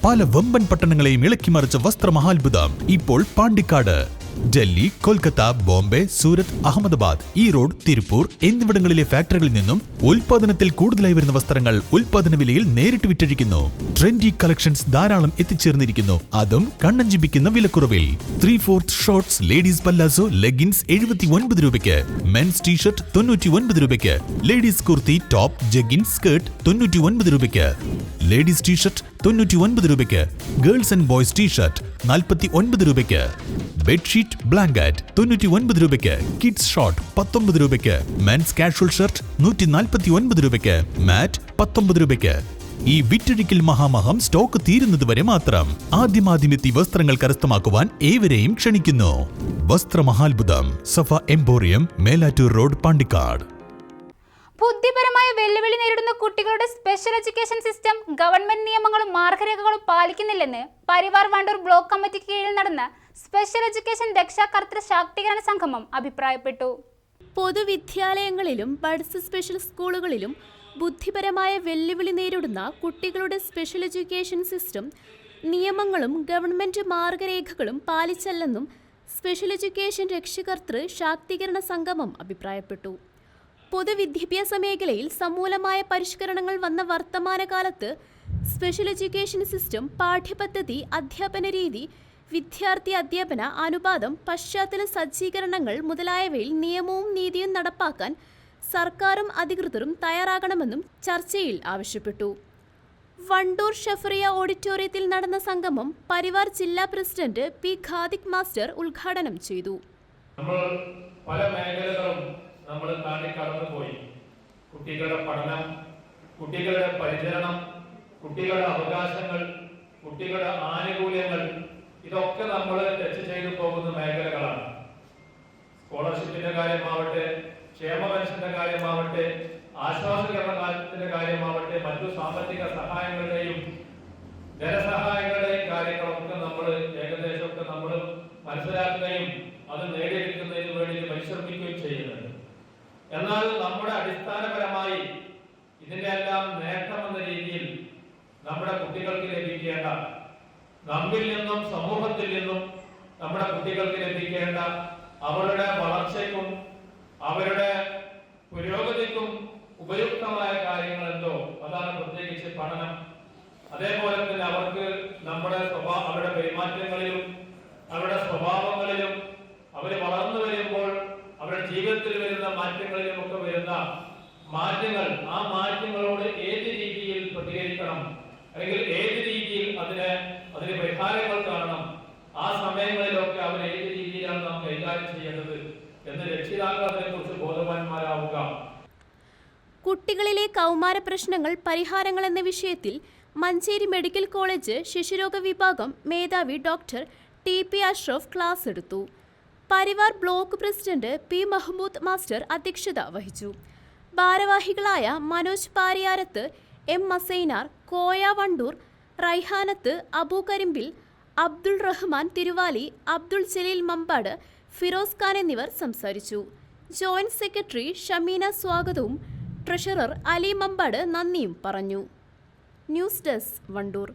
പല വമ്പൻ പട്ടണങ്ങളെയും ഇളക്കിമറിച്ച വസ്ത്രമഹാത്ഭുതം ഇപ്പോൾ പാണ്ടിക്കാട്. ഡൽഹി, കൊൽക്കത്ത, ബോംബെ, സൂരത്ത്, അഹമ്മദാബാദ്, ഈറോഡ്, തിരുപ്പൂർ എന്നിവിടങ്ങളിലെ ഫാക്ടറികളിൽ നിന്നും ഉൽപാദനത്തിൽ കൂടുതലായി വരുന്ന വസ്ത്രങ്ങൾ ഉൽപാദന വിലയിൽ നേരിട്ട് വിറ്റഴിക്കുന്നു. ട്രെൻഡി കളക്ഷൻസ് ധാരാളം എത്തിച്ചേർന്നിരിക്കുന്നു, അതും കണ്ണഞ്ചിപ്പിക്കുന്ന വിലക്കുറവിൽ. 3/4 ഷോർട്സ്, ലേഡീസ് പല്ലാസോ, ലെഗിൻസ് 79 രൂപയ്ക്ക്, മെൻസ് ടീഷർട്ട് 99 രൂപയ്ക്ക്, ladies kurti, top, jeggings, skirt 99 രൂപയ്ക്ക്, ലേഡീസ് ടീഷർട്ട് 99 രൂപയ്ക്ക്, ഗേൾസ് ആൻഡ് ബോയ്സ് ടീഷർട്ട് 49 രൂപയ്ക്ക്, ബെഡ്ഷീറ്റ്, ബ്ലാങ്കറ്റ് 99 രൂപയ്ക്ക്, കിഡ്സ് ഷോർട്ട് 19 രൂപയ്ക്ക്, മെൻസ് കാഷ്വൽ ഷർട്ട് 149 രൂപയ്ക്ക്, മാറ്റ് 19 രൂപയ്ക്ക്. ഈ വിറ്റഴിക്കൽ മഹാമഹം സ്റ്റോക്ക് തീരുന്നതുവരെ മാത്രം. ആദ്യമാദ്യമെത്തി വസ്ത്രങ്ങൾ കരസ്ഥമാക്കുവാൻ ഏവരെയും ക്ഷണിക്കുന്നു. വസ്ത്രമഹാത്ഭുതം, സഫ എംപോറിയം, മേലാറ്റൂർ റോഡ്, പാണ്ടിക്കാട്. ബുദ്ധിപരമായ വെല്ലുവിളി നേരിടുന്ന കുട്ടികളുടെ സ്പെഷ്യൽ എഡ്യൂക്കേഷൻ സിസ്റ്റം ഗവൺമെന്റ് നിയമങ്ങളും മാർഗരേഖകളും പാലിക്കുന്നില്ലെന്ന് പരിവാർ വണ്ടൂർ ബ്ലോക്ക് കമ്മിറ്റിക്ക് കീഴിൽ നടന്ന സ്പെഷ്യൽ എഡ്യൂക്കേഷൻ രക്ഷാകർതൃ ശാക്തീകരണ സംഗമം അഭിപ്രായപ്പെട്ടു. പൊതുവിദ്യാലയങ്ങളിലും ബഡ്സ് സ്പെഷ്യൽ സ്കൂളുകളിലും ബുദ്ധിപരമായ വെല്ലുവിളി നേരിടുന്ന കുട്ടികളുടെ സ്പെഷ്യൽ എഡ്യൂക്കേഷൻ സിസ്റ്റം നിയമങ്ങളും ഗവൺമെന്റ് മാർഗരേഖകളും പാലിച്ചല്ലെന്നും സ്പെഷ്യൽ എഡ്യൂക്കേഷൻ രക്ഷാകർതൃ ശാക്തീകരണ സംഗമം അഭിപ്രായപ്പെട്ടു. പൊതുവിദ്യാഭ്യാസ മേഖലയിൽ സമൂലമായ പരിഷ്കരണങ്ങൾ വന്ന വർത്തമാനകാലത്ത് സ്പെഷ്യൽ എഡ്യൂക്കേഷൻ സിസ്റ്റം, പാഠ്യപദ്ധതി, അധ്യാപന രീതി, വിദ്യാർത്ഥി അധ്യാപന അനുപാതം, പശ്ചാത്തല സജ്ജീകരണങ്ങൾ മുതലായവയിൽ നിയമവും നീതിയും നടപ്പാക്കാൻ സർക്കാരും അധികൃതരും തയ്യാറാകണമെന്നും ചർച്ചയിൽ ആവശ്യപ്പെട്ടു. വണ്ടൂർ ഷഫറിയ ഓഡിറ്റോറിയത്തിൽ നടന്ന സംഗമം പരിവാർ ജില്ലാ പ്രസിഡന്റ് പി ഖാദിക് മാസ്റ്റർ ഉദ്ഘാടനം ചെയ്തു. നമ്മൾ താണ്ടി കടന്നുപോയി. കുട്ടികളുടെ പഠനം, കുട്ടികളുടെ പരിചരണം, കുട്ടികളുടെ അവകാശങ്ങൾ, കുട്ടികളുടെ ആനുകൂല്യങ്ങൾ, ഇതൊക്കെ നമ്മൾ ടച്ച് ചെയ്തു പോകുന്ന മേഖലകളാണ്. സ്കോളർഷിപ്പിന്റെ കാര്യമാവട്ടെ, ക്ഷേമ പെൻഷന്റെ കാര്യമാവട്ടെ, ആശ്വാസകരണത്തിന്റെ കാര്യമാവട്ടെ, മറ്റു സാമ്പത്തിക സഹായങ്ങളുടെയും ധനസഹായങ്ങളുടെയും കാര്യങ്ങളൊക്കെ നമ്മൾ ഏകദേശമൊക്കെ നമ്മൾ മനസ്സിലാക്കുകയും അത് നേടിയെടുക്കുന്നതിന് വേണ്ടി പരിശ്രമിക്കുകയും ചെയ്യുന്നുണ്ട്. എന്നാൽ നമ്മുടെ അടിസ്ഥാനപരമായി ഇതിന്റെ എല്ലാം നേട്ടമെന്ന രീതിയിൽ നമ്മുടെ കുട്ടികൾക്ക് ലഭിക്കേണ്ട, നമ്മിൽ നിന്നും സമൂഹത്തിൽ നിന്നും നമ്മുടെ കുട്ടികൾക്ക് ലഭിക്കേണ്ട അവരുടെ വളർച്ചയ്ക്കും അവരുടെ പുരോഗതിക്കും ഉപയുക്തമായ കാര്യങ്ങൾ എന്തോ അതാണ് പ്രത്യേകിച്ച് പഠനം. അതേപോലെ തന്നെ അവർക്ക് അവരുടെ പെരുമാറ്റങ്ങളിലും അവരുടെ സ്വഭാവങ്ങളിലും അവർ വളർന്നു വരുമ്പോൾ അവരുടെ ജീവിതത്തിൽ വരുന്ന മാറ്റങ്ങളിലും ഒക്കെ വരുന്ന മാറ്റങ്ങൾ, ആ മാറ്റങ്ങളോട് ഏത് രീതിയിൽ പ്രതികരിക്കണം, അല്ലെങ്കിൽ ഏത് രീതിയിൽ അതിന് പരിഹാരങ്ങൾ കാണണം, ആ സമയങ്ങളിലൊക്കെ അവർ ഏത് രീതിയിലാണ് നാം കൈകാര്യം ചെയ്യേണ്ടത് എന്ന് രക്ഷിതാക്കൾ അതിനെക്കുറിച്ച് ബോധവാന്മാരാവുക. കുട്ടികളിലെ കൗമാര പ്രശ്നങ്ങൾ, പരിഹാരങ്ങൾ എന്ന വിഷയത്തിൽ മഞ്ചേരി മെഡിക്കൽ കോളേജ് ശിശുരോഗ വിഭാഗം മേധാവി ഡോക്ടർ TP അഷ്റഫ് ക്ലാസ് എടുത്തു. Parivar block president P Mahmood master അധ്യക്ഷത വഹിച്ചു. ഭാരവാഹികളായ മനോജ് പാരിയാരത്ത്, M മസൈനാർ, കോയ വണ്ടൂർ, റൈഹാനത്ത്, അബു കരിമ്പിൽ, അബ്ദുൾ റഹ്മാൻ തിരുവാലി, അബ്ദുൾ ജലീൽ മമ്പാട്, ഫിറോസ് ഖാൻ എന്നിവർ സംസാരിച്ചു. ജോയിന്റ് സെക്രട്ടറി ഷമീന സ്വാഗതവും ട്രഷറർ അലി മമ്പാട് നന്ദിയും പറഞ്ഞു. News desk, Wandoor.